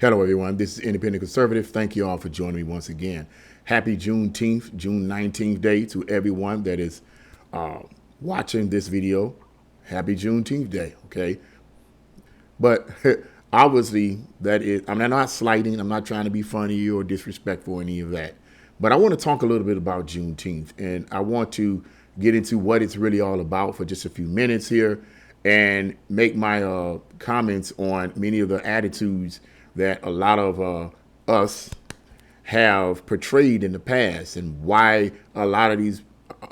Hello, everyone. This is Independent Conservative. Thank you all for joining me once again. Happy Juneteenth, June 19th day to everyone that is watching this video. Happy Juneteenth day, okay? But obviously, I'm not slighting. I'm not trying to be funny or disrespectful or any of that. But I want to talk a little bit about Juneteenth, and I want to get into what it's really all about for just a few minutes here and make my comments on many of the attitudes that a lot of us have portrayed in the past and why a lot of these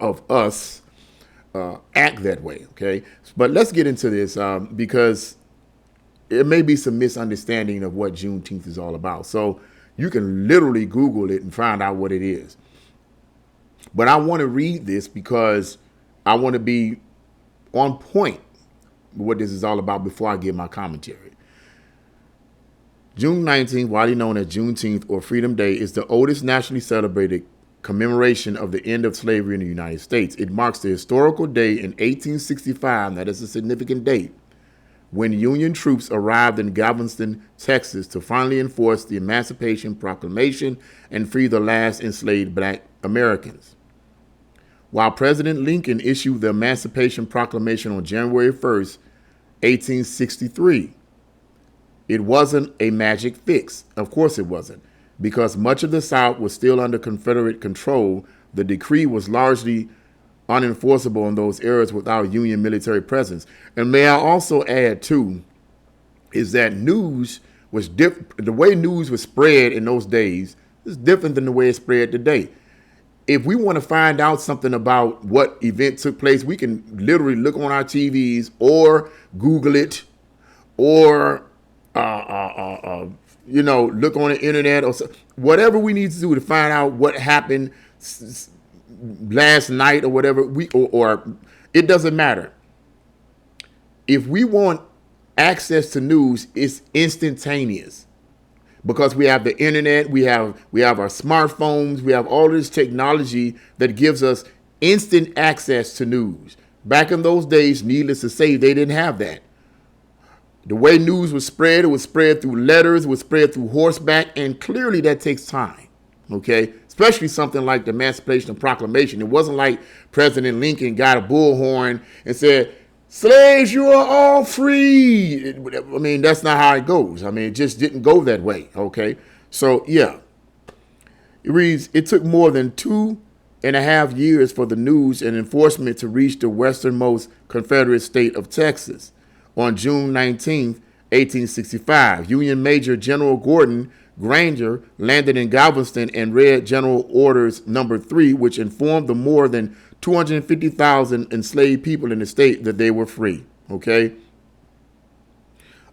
of us act that way, okay? But let's get into this because it may be some misunderstanding of what Juneteenth is all about. So you can literally Google it and find out what it is. But I want to read this because I want to be on point with what this is all about before I give my commentary. June 19th, widely known as Juneteenth or Freedom Day, is the oldest nationally celebrated commemoration of the end of slavery in the United States. It marks the historical day in 1865, that is a significant date, when Union troops arrived in Galveston, Texas to finally enforce the Emancipation Proclamation and free the last enslaved black Americans. While President Lincoln issued the Emancipation Proclamation on January 1st, 1863, it wasn't a magic fix. Of course it wasn't. Because much of the South was still under Confederate control, the decree was largely unenforceable in those areas without Union military presence. And may I also add, too, is that news was different. The way news was spread in those days is different than the way it's spread today. If we want to find out something about what event took place, we can literally look on our TVs or Google it or look on the internet or whatever we need to do to find out what happened last night or whatever. Or it doesn't matter. If we want access to news, it's instantaneous because we have the internet, we have our smartphones, we have all this technology that gives us instant access to news. Back in those days, needless to say, they didn't have that. The way news was spread, it was spread through letters, it was spread through horseback, and clearly that takes time, okay? Especially something like the Emancipation Proclamation. It wasn't like President Lincoln got a bullhorn and said, slaves, you are all free. I mean, that's not how it goes. I mean, it just didn't go that way, okay? So, yeah. It reads, it took more than 2.5 years for the news and enforcement to reach the westernmost Confederate state of Texas. On June 19, 1865, Union Major General Gordon Granger landed in Galveston and read General Orders Number 3, which informed the more than 250,000 enslaved people in the state that they were free. Okay.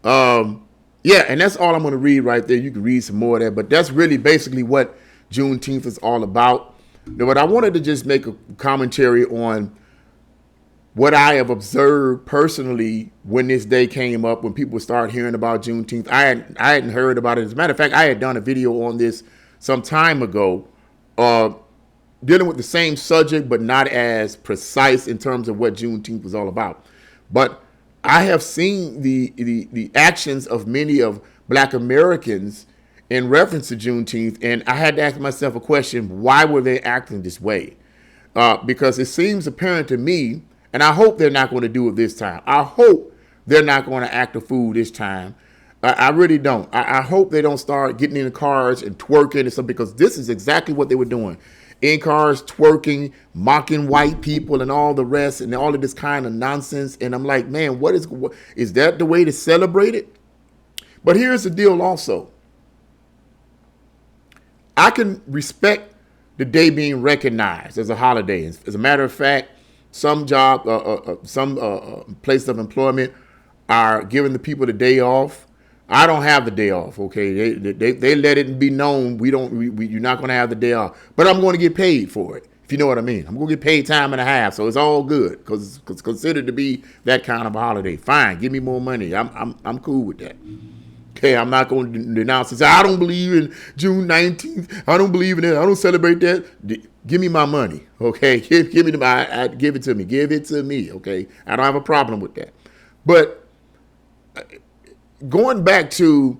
And that's all I'm going to read right there. You can read some more of that, but that's really basically what Juneteenth is all about. But I wanted to just make a commentary on what I have observed personally when this day came up, when people started hearing about Juneteenth. I hadn't heard about it. As a matter of fact, I had done a video on this some time ago, dealing with the same subject, but not as precise in terms of what Juneteenth was all about. But I have seen the actions of many of Black Americans in reference to Juneteenth, and I had to ask myself a question: why were they acting this way? Because it seems apparent to me. And I hope they're not going to do it this time. I hope they're not going to act a fool this time. I really don't. I hope they don't start getting in the cars and twerking and stuff, because this is exactly what they were doing. In cars, twerking, mocking white people and all the rest and all of this kind of nonsense. And I'm like, man, what is that the way to celebrate it? But here's the deal also. I can respect the day being recognized as a holiday. As a matter of fact, some places of employment are giving the people the day off. I don't have the day off. Okay, they let it be known you're not going to have the day off, but I'm going to get paid for it. If you know what I mean, I'm going to get paid time and a half, so it's all good because it's considered to be that kind of a holiday. Fine, give me more money. I'm cool with that. Okay, I'm not going to denounce and say I don't believe in June 19th. I don't believe in it. I don't celebrate that. Give me my money, okay? Give me give it to me. Give it to me, okay? I don't have a problem with that. But going back to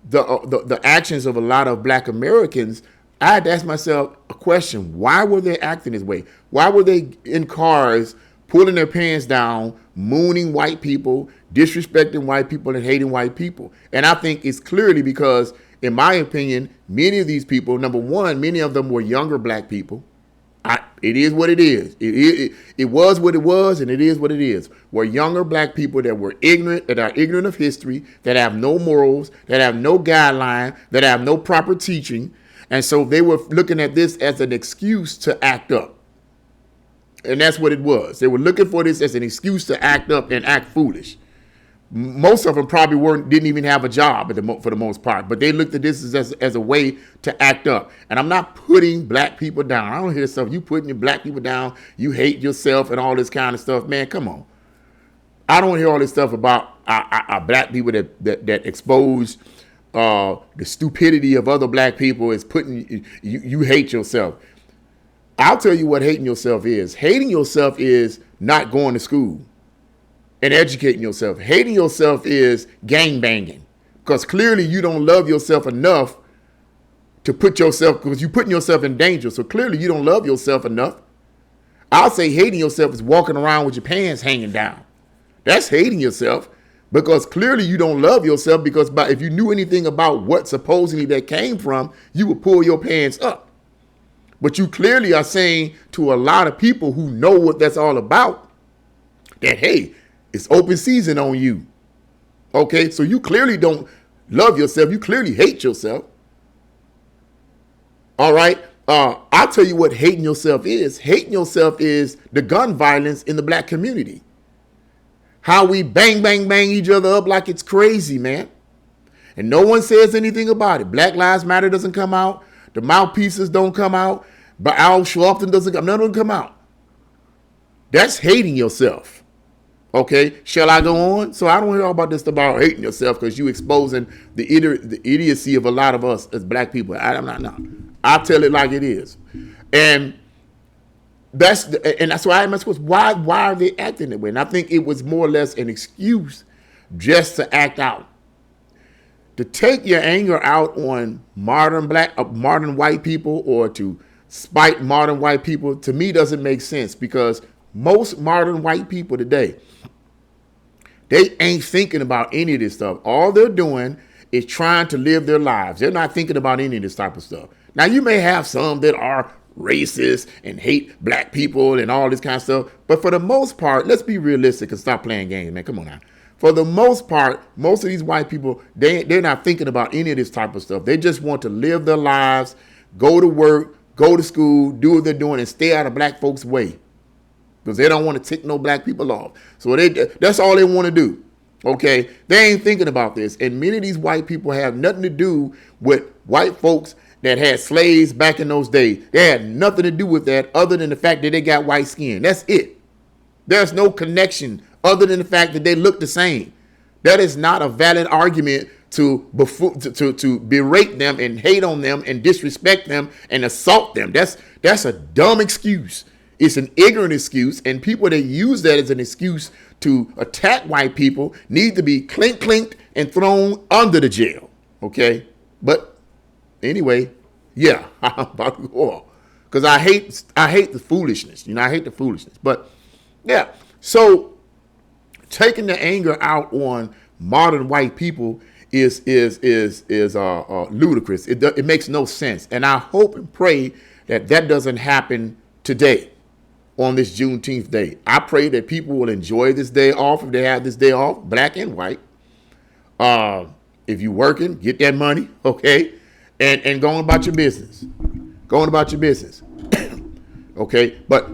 the actions of a lot of black Americans, I had to ask myself a question. Why were they acting this way? Why were they in cars pulling their pants down, mooning white people, disrespecting white people, and hating white people? And I think it's clearly because, in my opinion, many of these people, number one, many of them were younger black people. It is what it is. It was what it was, and it is what it is. Were younger black people that were ignorant, that are ignorant of history, that have no morals, that have no guideline, that have no proper teaching. And so they were looking at this as an excuse to act up. And that's what it was. They were looking for this as an excuse to act up and act foolish. Most of them probably didn't even have a job for the most part, but they looked at this as a way to act up. And I'm not putting black people down. I don't hear stuff. You putting your black people down. You hate yourself and all this kind of stuff. Man, come on. I don't hear all this stuff about our black people that expose the stupidity of other black people is putting you hate yourself. I'll tell you what hating yourself is. Hating yourself is not going to school and educating yourself. Hating yourself is gangbanging, because clearly you don't love yourself enough to put yourself, because you're putting yourself in danger. So clearly you don't love yourself enough. I'll say hating yourself is walking around with your pants hanging down. That's hating yourself, because clearly you don't love yourself, because if you knew anything about what supposedly that came from, you would pull your pants up. But you clearly are saying to a lot of people who know what that's all about that, hey, it's open season on you. Okay, so you clearly don't love yourself. You clearly hate yourself. All right. I'll tell you what hating yourself is. Hating yourself is the gun violence in the black community. How we bang, bang, bang each other up like it's crazy, man. And no one says anything about it. Black Lives Matter doesn't come out. The mouthpieces don't come out. But Al Sharpton doesn't come. None of them come out. That's hating yourself. Okay, shall I go on? So I don't hear all about this about hating yourself because you exposing the idiocy of a lot of us as black people. I'm not. No. I tell it like it is, and that's why I asked myself, why are they acting that way? And I think it was more or less an excuse just to act out, to take your anger out on modern white people, or to spite modern white people. To me, doesn't make sense, because most modern white people today, they ain't thinking about any of this stuff. All they're doing is trying to live their lives. They're not thinking about any of this type of stuff. Now, you may have some that are racist and hate black people and all this kind of stuff. But for the most part, let's be realistic and stop playing games, man. Come on now. For the most part, most of these white people, they're not thinking about any of this type of stuff. They just want to live their lives, go to work, go to school, do what they're doing, and stay out of black folks' way, because they don't want to tick no black people off. So that's all they want to do. Okay, they ain't thinking about this. And many of these white people have nothing to do with white folks that had slaves back in those days. They had nothing to do with that other than the fact that they got white skin. That's it. There's no connection other than the fact that they look the same. That is not a valid argument to berate them and hate on them and disrespect them and assault them. That's a dumb excuse. It's an ignorant excuse, and people that use that as an excuse to attack white people need to be clinked and thrown under the jail. Okay, but anyway, yeah, I'm about to go off because I hate the foolishness. I hate the foolishness. But yeah, so taking the anger out on modern white people is ludicrous. It makes no sense, and I hope and pray that doesn't happen today on this Juneteenth day. I pray that people will enjoy this day off if they have this day off, black and white. If you're working, get that money, okay, and go on about your business. Go on about your business, okay. But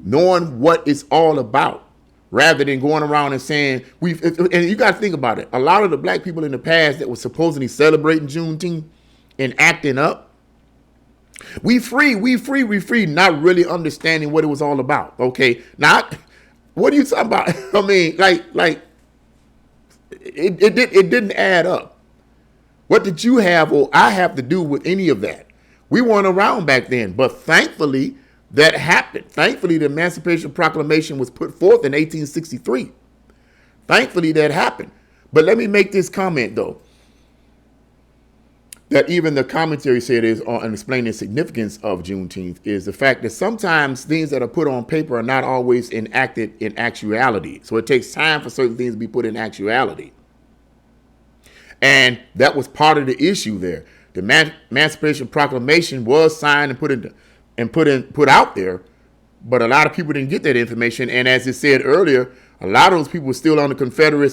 knowing what it's all about, rather than going around and saying and you got to think about it. A lot of the black people in the past that were supposedly celebrating Juneteenth and acting up, we free, not really understanding what it was all about. Okay, now what are you talking about? I mean, like it didn't add up. What did you have or I have to do with any of that? We weren't around back then, but thankfully that happened. Thankfully, the Emancipation Proclamation was put forth in 1863. Thankfully, that happened. But let me make this comment though. that even the commentary said is on explaining the significance of Juneteenth is the fact that sometimes things that are put on paper are not always enacted in actuality. So it takes time for certain things to be put in actuality. And that was part of the issue there. The Emancipation Proclamation was signed and put out there, but a lot of people didn't get that information. And as it said earlier, a lot of those people were still on the Confederate.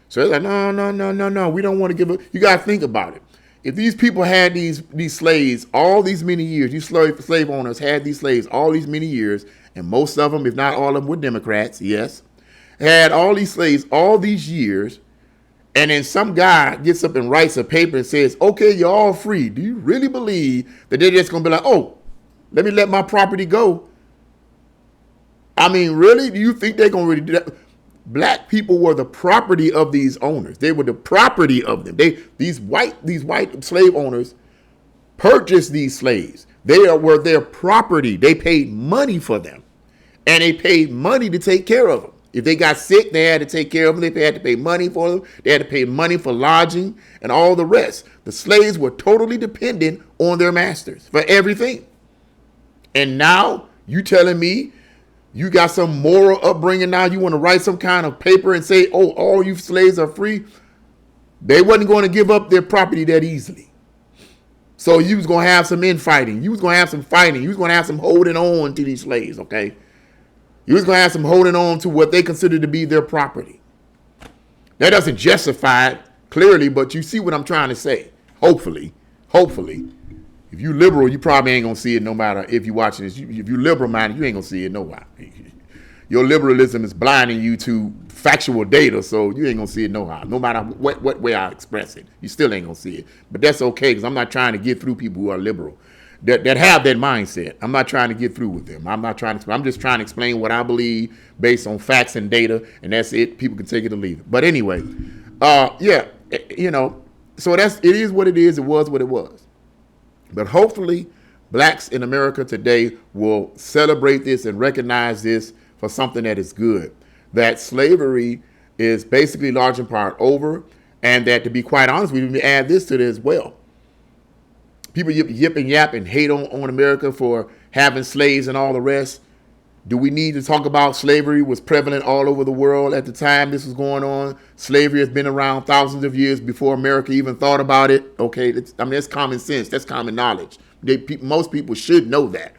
So it's like, no, we don't want to give up. You got to think about it. If these people had these slaves all these many years, these slave owners had these slaves all these many years, and most of them, if not all of them, were Democrats, yes, had all these slaves all these years, and then some guy gets up and writes a paper and says, okay, you're all free. Do you really believe that they're just going to be like, oh, let me let my property go? I mean, really? Do you think they're going to really do that? Black people were the property of these owners. They were the property of them. These white slave owners purchased these slaves. They were their property. They paid money for them, and they paid money to take care of them. If they got sick, they had to take care of them. They had to pay money for them. They had to pay money for lodging and all the rest. The slaves were totally dependent on their masters for everything. And now you telling me you got some moral upbringing now? You want to write some kind of paper and say, oh, all you slaves are free? They wasn't going to give up their property that easily. So you was going to have some infighting. You was going to have some fighting. You was going to have some holding on to these slaves, okay? You was going to have some holding on to what they consider to be their property. That doesn't justify it clearly, but you see what I'm trying to say. Hopefully. If you liberal, you probably ain't going to see it no matter if you're watching this. If you liberal minded, you ain't going to see it no way. Your liberalism is blinding you to factual data, so you ain't going to see it no how. No matter what way I express it, you still ain't going to see it. But that's okay, because I'm not trying to get through people who are liberal, that have that mindset. I'm not trying to get through with them. I'm just trying to explain what I believe based on facts and data, and that's it. People can take it or leave it. But anyway, so it is what it is. It was what it was. But hopefully, blacks in America today will celebrate this and recognize this for something that is good. That slavery is basically large in part over, and that, to be quite honest, we even add this to it as well. People yip and yap and hate on America for having slaves and all the rest. Do we need to talk about slavery was prevalent all over the world at the time this was going on? Slavery has been around thousands of years before America even thought about it. Okay, that's common sense. That's common knowledge. Most people should know that.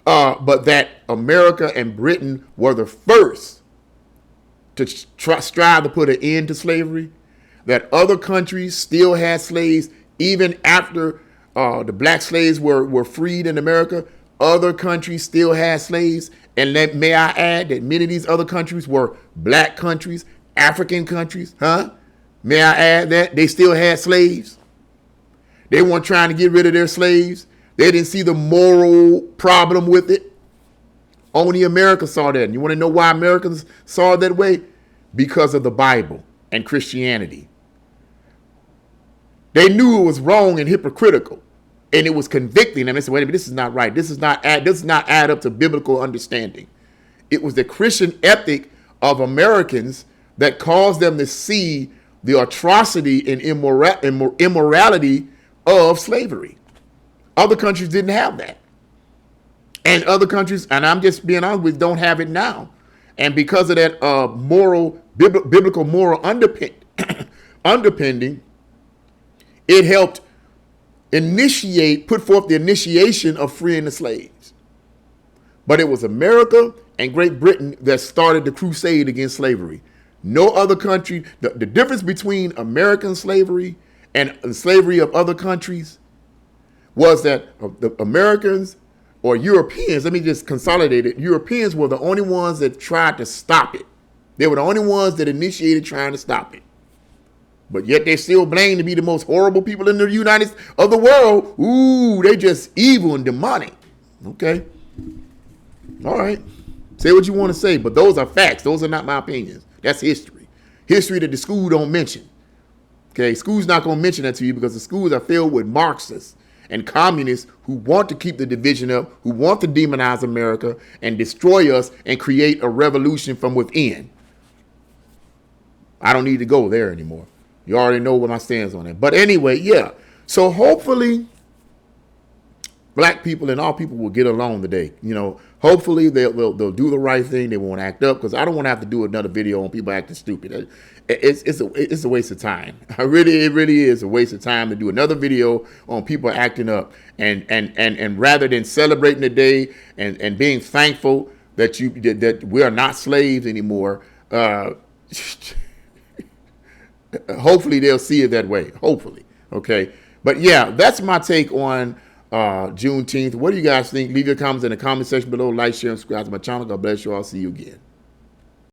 But that America and Britain were the first to strive to put an end to slavery. That other countries still had slaves even after the black slaves were freed in America. Other countries still had slaves. And may I add that many of these other countries were black countries, African countries, May I add that they still had slaves. They weren't trying to get rid of their slaves. They didn't see the moral problem with it. Only America saw that. And you want to know why Americans saw it that way? Because of the Bible and Christianity. They knew it was wrong and hypocritical. And it was convicting them. They said, wait a minute, this is not right. This does not add up to biblical understanding. It was the Christian ethic of Americans that caused them to see the atrocity and immorality of slavery. Other countries didn't have that. And other countries, and I'm just being honest with you, don't have it now. And because of that biblical moral underpinning, it helped put forth the initiation of freeing the slaves. But it was America and Great Britain that started the crusade against slavery. No other country. The difference between American slavery and the slavery of other countries was that the Americans or Europeans, let me just consolidate it, Europeans were the only ones that tried to stop it. They were the only ones that initiated trying to stop it. But yet they still blamed to be the most horrible people in the United States of the world. Ooh, they just evil and demonic. Okay. All right. Say what you want to say, but those are facts. Those are not my opinions. That's history. History that the school don't mention. Okay. School's not going to mention that to you because the schools are filled with Marxists and communists who want to keep the division up, who want to demonize America and destroy us and create a revolution from within. I don't need to go there anymore. You already know what my stance on it. But anyway, yeah. So hopefully black people and all people will get along today. You know, hopefully they'll do the right thing. They won't act up, because I don't want to have to do another video on people acting stupid. It's a waste of time. It really is a waste of time to do another video on people acting up. And rather than celebrating the day and being thankful that we are not slaves anymore, hopefully they'll see it that way. Hopefully. Okay. But yeah, that's my take on Juneteenth. What do you guys think? Leave your comments in the comment section below. Like, share, and subscribe to my channel. God bless you all. See you again.